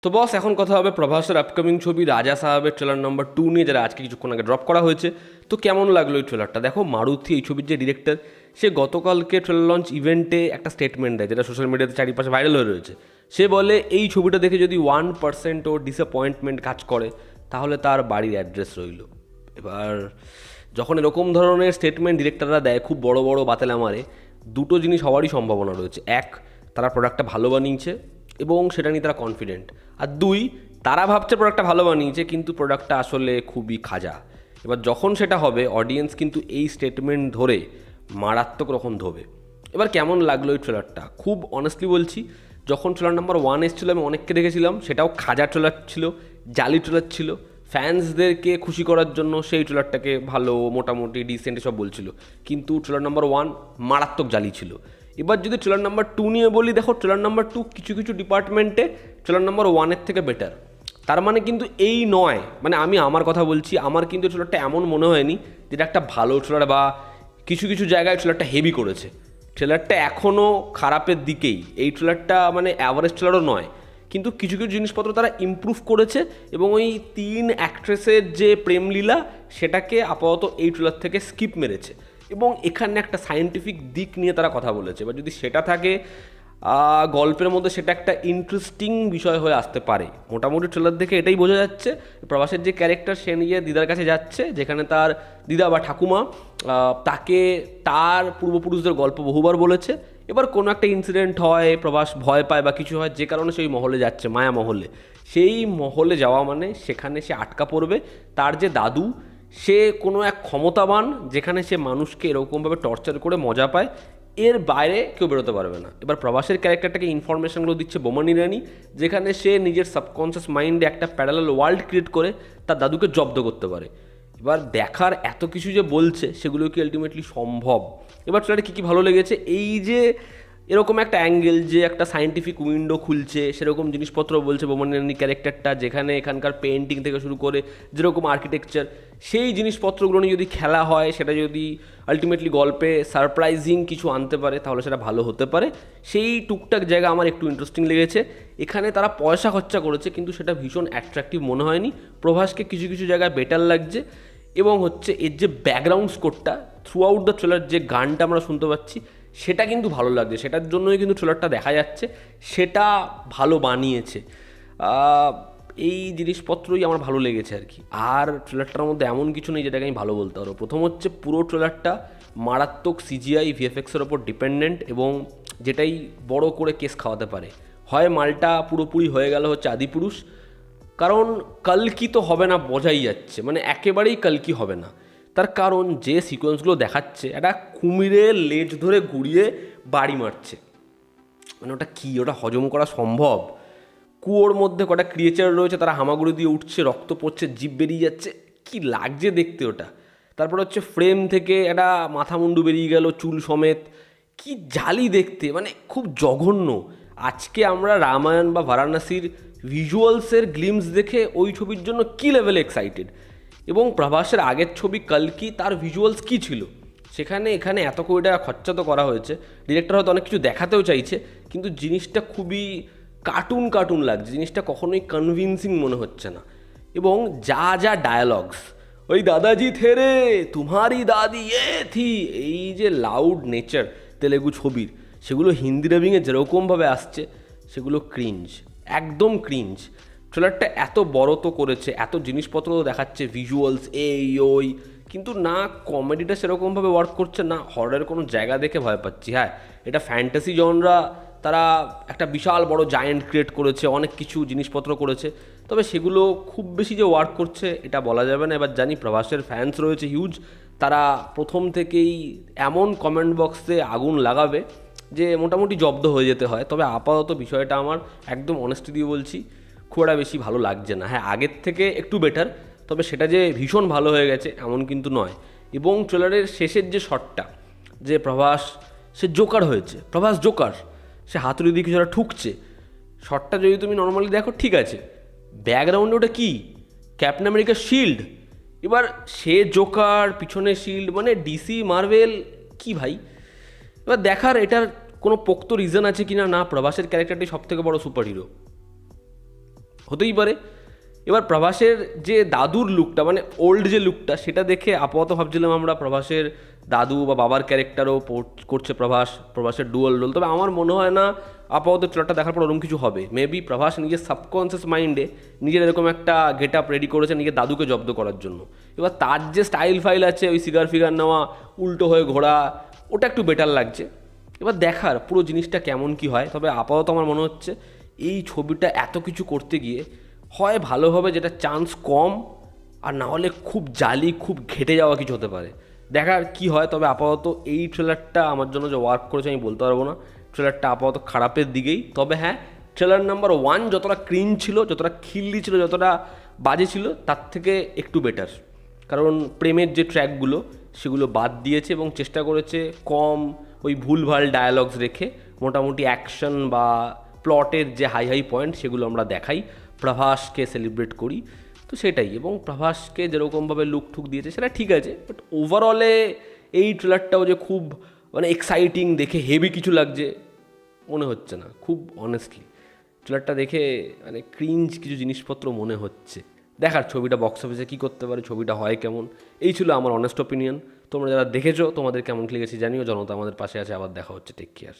তো বস, এখন কথা হবে প্রভাসের আপকামিং ছবি রাজা সাহেবের ট্রেলার নাম্বার 2 নিয়ে, যারা আজকে কিছুক্ষণ আগে ড্রপ করা হয়েছে। তো কেমন লাগলো এই ট্রেলারটা? দেখো, মারুতি এই ছবির যে ডিরেক্টর, সে গতকালকে ট্রেলার লঞ্চ ইভেন্টে একটা স্টেটমেন্ট দেয়, যেটা সোশ্যাল মিডিয়াতে চারিপাশে ভাইরাল হয়ে রয়েছে। সে বলে এই ছবিটা দেখে যদি 1% ও ডিসঅ্যাপয়েন্টমেন্ট কাজ করে, তাহলে তার বাড়ির অ্যাড্রেস রইল। এবার যখন এরকম ধরনের স্টেটমেন্ট ডিরেক্টররা দেয়, খুব বড় বড় বাতেলা মারে, দুটো জিনিস হওয়ারই সম্ভাবনা রয়েছে। এক, তারা প্রোডাক্টটা ভালো বানিয়েছে এবং সেটা নিয়ে তারা কনফিডেন্ট। আর দুই, তারা ভাবছে প্রোডাক্টটা ভালো বানিয়েছে, কিন্তু প্রোডাক্টটা আসলে খুবই খাজা। এবার যখন সেটা হবে, অডিয়েন্স কিন্তু এই স্টেটমেন্ট ধরে মারাত্মক রকম ধোবে। এবার কেমন লাগলো এই ট্রেলারটা? খুব অনেস্টলি বলছি, যখন ট্রেলার নাম্বার 1 এসেছিল, আমি অনেককে দেখেছিলাম, সেটাও খাজা ট্রেলার ছিল, জালি ট্রেলার ছিল। ফ্যান্সদেরকে খুশি করার জন্য সেই ট্রেলারটাকে ভালো, মোটামুটি ডিসেন্ট সব বলছিল। কিন্তু ট্রেলার নাম্বার 1 মারাত্মক জালি ছিল। এবার যদি ট্রেলার নাম্বার 2 নিয়ে বলি, দেখো ট্রেলার নাম্বার 2 কিছু কিছু ডিপার্টমেন্টে ট্রেলার নাম্বার 1-এর থেকে বেটার। তার মানে কিন্তু এই নয়, মানে আমি আমার কথা বলছি, আমার কিন্তু ট্রেলারটা এমন মনে হয়নি যেটা একটা ভালো ট্রেলার, বা কিছু কিছু জায়গায় ট্রেলারটা হেভি করেছে। ট্রেলারটা এখনও খারাপের দিকেই। এই ট্রেলারটা মানে অ্যাভারেজ ট্রেলারও নয়, কিন্তু কিছু কিছু জিনিসপত্র তারা ইমপ্রুভ করেছে, এবং ওই 3 অ্যাক্ট্রেসের যে প্রেমলীলা, সেটাকে আপাতত এই ট্রেলার থেকে স্কিপ মেরেছে। এবং এখানে একটা সায়েন্টিফিক দিক নিয়ে তারা কথা বলেছে। এবার যদি সেটা থাকে গল্পের মধ্যে, সেটা একটা ইন্টারেস্টিং বিষয় হয়ে আসতে পারে। মোটামুটি ট্রেলার দেখে এটাই বোঝা যাচ্ছে, প্রভাসের যে ক্যারেক্টার, সে নিজে দিদার কাছে যাচ্ছে, যেখানে তার দিদা বা ঠাকুমা তাকে তার পূর্বপুরুষদের গল্প বহুবার বলেছে। এবার কোনো একটা ইনসিডেন্ট হয়, প্রভাস ভয় পায় বা কিছু হয়, যে কারণে সেই মহলে যাচ্ছে, মায়া মহলে। সেই মহলে যাওয়া মানে সেখানে সে আটকা পড়বে। তার যে দাদু, সে কোনো এক ক্ষমতাবান, যেখানে সে মানুষকে এরকমভাবে টর্চার করে মজা পায়, এর বাইরে কেউ বেরোতে পারবে না। এবার প্রভাসের ক্যারেক্টারটাকে ইনফরমেশনগুলো দিচ্ছে বোমান ইরানি, যেখানে সে নিজের সাবকনসিয়াস মাইন্ডে একটা প্যারালাল ওয়ার্ল্ড ক্রিয়েট করে তার দাদুকে জব্দ করতে পারে। এবার দেখার, এত কিছু যে বলছে সেগুলো কি আলটিমেটলি সম্ভব? এবার ট্রেলারে কী কী ভালো লেগেছে, এই যে এরকম একটা অ্যাঙ্গেল, যে একটা সায়েন্টিফিক উইন্ডো খুলছে, সেরকম জিনিসপত্র বলছে বোমান ইরানি ক্যারেক্টারটা, যেখানে এখানকার পেন্টিং থেকে শুরু করে যেরকম আর্কিটেকচার, সেই জিনিসপত্রগুলো নিয়ে যদি খেলা হয়, সেটা যদি আলটিমেটলি গল্পে সারপ্রাইজিং কিছু আনতে পারে, তাহলে সেটা ভালো হতে পারে। সেই টুকটাক জায়গা আমার একটু ইন্টারেস্টিং লেগেছে। এখানে তারা পয়সা খরচা করেছে, কিন্তু সেটা ভীষণ অ্যাট্রাকটিভ মনে হয়নি। প্রভাসকে কিছু কিছু জায়গায় বেটার লাগছে। এবং হচ্ছে এর যে ব্যাকগ্রাউন্ড স্কোরটা, থ্রু আউট দ্য ট্রেলার যে গানটা আমরা শুনতে পাচ্ছি, সেটা কিন্তু ভালো লাগছে। সেটার জন্যই কিন্তু ট্রেলারটা দেখা যাচ্ছে, সেটা ভালো বানিয়েছে। এই জিনিসপত্রই আমার ভালো লেগেছে আর কি। আর ট্রেলারটার মধ্যে এমন কিছু নেই যেটাকে আমি ভালো বলতে পারবো। প্রথম হচ্ছে, পুরো ট্রেলারটা মারাত্মক সিজিআই ভিএফএক্সের ওপর ডিপেন্ডেন্ট, এবং যেটাই বড় করে কেস খাওয়াতে পারে। হয় মালটা পুরোপুরি হয়ে গেল হচ্ছে আদিপুরুষ, কারণ কালকি তো হবে না বোঝাই যাচ্ছে, মানে একেবারেই কালকি হবে না। তার কারণ যে সিকোয়েন্সগুলো দেখাচ্ছে, একটা কুমিরের লেজ ধরে ঘুরিয়ে বাড়ি মারছে, মানে ওটা কি, ওটা হজম করা সম্ভব? কুয়োর মধ্যে কটা ক্রিয়েচার রয়েছে, তারা হামাগুড়ি দিয়ে উঠছে, রক্ত পড়ছে, জিভ বেরিয়ে যাচ্ছে, কি লাগছে দেখতে ওটা। তারপর হচ্ছে ফ্রেম থেকে একটা মাথা মুন্ডু বেরিয়ে গেল, চুল সমেত, কি জালি দেখতে, মানে খুব জঘন্য। আজকে আমরা রামায়ণ বা বারাণসীর ভিজুয়ালসের গ্লিমস দেখে ওই ছবির জন্য কী লেভেলে এক্সাইটেড, এবং প্রভাসের আগের ছবি কালকি, তার ভিজুয়ালস কী ছিল, সেখানে এখানে এত কোটি টাকা খরচা তো করা হয়েছে। ডিরেক্টর হয়তো অনেক কিছু দেখাতেও চাইছে, কিন্তু জিনিসটা খুবই কার্টুন কার্টুন লাগছে, জিনিসটা কখনোই কনভিনসিং মনে হচ্ছে না। এবং যা যা ডায়ালগস, ওই দাদাজি থেরে তোমারি দাদি এ থি, এই যে লাউড নেচার তেলেগু ছবির, সেগুলো হিন্দি ডাবিংয়ে যেরকমভাবে আসছে, সেগুলো ক্রিঞ্জ, একদম ক্রিঞ্জ। ট্রেলারটা এত বড় তো করেছে, এত জিনিসপত্র দেখাচ্ছে, ভিজুয়ালস এই ওই, কিন্তু না কমেডিটা সেরকমভাবে ওয়ার্ক করছে, না হররের কোনো জায়গা দেখে ভয় পাচ্ছি। হ্যাঁ, এটা ফ্যান্টাসি জনরা, তারা একটা বিশাল বড় জায়েন্ট ক্রিয়েট করেছে, অনেক কিছু জিনিসপত্র করেছে, তবে সেগুলো খুব বেশি যে ওয়ার্ক করছে এটা বলা যাবে না। এবার জানি প্রভাসের ফ্যান্স রয়েছে হিউজ, তারা প্রথম থেকেই এমন কমেন্ট বক্সে আগুন লাগাবে যে মোটামুটি জব্দ হয়ে যেতে হয়। তবে আপাতত বিষয়টা আমার একদম অনেস্টি দিয়ে বলছি, খুব একটা বেশি ভালো লাগছে না। হ্যাঁ, আগের থেকে একটু বেটার, তবে সেটা যে ভীষণ ভালো হয়ে গেছে এমন কিন্তু নয়। এবং ট্রেলারের শেষের যে শটটা, যে প্রভাস সে জোকার হয়েছে, প্রভাস জোকার, সে হাতুড়ি দিয়ে কিছুটা ঠুকছে, শটটা যদি তুমি নর্মালি দেখো ঠিক আছে, ব্যাকগ্রাউন্ডে ওটা কী, ক্যাপ্টেন আমেরিকার শিল্ড, এবার সে জোকার, পিছনে শিল্ড, মানে ডিসি মার্ভেল কি ভাই। এবার দেখার এটার কোনো পোক্ত রিজন আছে কি না, না প্রভাসের ক্যারেক্টারটি সব থেকে বড় সুপার হিরো, হতেই পারে। এবার প্রভাসের যে দাদুর লুকটা, মানে ওল্ড যে লুকটা, সেটা দেখে আপাতত ভাবছিলাম আমরা প্রভাসের দাদু বা বাবার ক্যারেক্টারও করছে প্রভাসের ডুয়াল রোল। তবে আমার মনে হয় না আপাতত ট্রেলারটা দেখার পর ওরকম কিছু হবে। মেবি প্রভাস নিজের সাবকনসিয়াস মাইন্ডে নিজের এরকম একটা গেট আপ রেডি করেছে নিজের দাদুকে জব্দ করার জন্য। এবার তার যে স্টাইল ফাইল আছে, ওই সিগার ফিগার নেওয়া, উল্টো হয়ে ঘোরা, ওটা একটু বেটার লাগছে। এবার দেখার পুরো জিনিসটা কেমন কি হয়। তবে আপাতত আমার মনে হচ্ছে এই ছবিটা এত কিছু করতে গিয়ে হয় ভালো হবে, যেটা চান্স কম, আর না হলে খুব জালি, খুব ঘেটে যাওয়া কিছু হতে পারে। দেখার কি হয়। তবে আপাতত এই ট্রেলারটা আমার জন্য যে ওয়ার্ক করেছে আমি বলতে পারবো না। ট্রেলারটা আপাতত খারাপের দিকেই। তবে হ্যাঁ, ট্রেলার নাম্বার 1 যতটা ক্রিন ছিল, যতটা খিল্লি ছিল, যতটা বাজে ছিল, তার থেকে একটু বেটার। কারণ প্রেমের যে ট্র্যাকগুলো সেগুলো বাদ দিয়েছে এবং চেষ্টা করেছে কম ওই ভুলভাল ডায়ালগস রেখে মোটামুটি অ্যাকশন বা প্লটের যে হাই হাই পয়েন্ট সেগুলো আমরা দেখাই, প্রভাসকে সেলিব্রেট করি। তো সেটাই, এবং প্রভাসকে যেরকমভাবে লুক ঠুক দিয়েছে সেটা ঠিক আছে, বাট ওভারঅলে এই ট্রেলারটাও যে খুব মানে এক্সাইটিং, দেখে হেভি কিছু লাগছে মনে হচ্ছে না খুব অনেস্টলি। ট্রেলারটা দেখে মানে ক্রিঞ্জ কিছু জিনিসপত্র মনে হচ্ছে। দেখার ছবিটা বক্স অফিসে কী করতে পারে, ছবিটা হয় কেমন। এই ছিল আমার অনেস্ট ওপিনিয়ন। তোমরা যারা দেখেছো তোমাদের কেমন লেগেছে জানিও। জনতা আমাদের পাশে আছে। আবার দেখা হচ্ছে। Take care.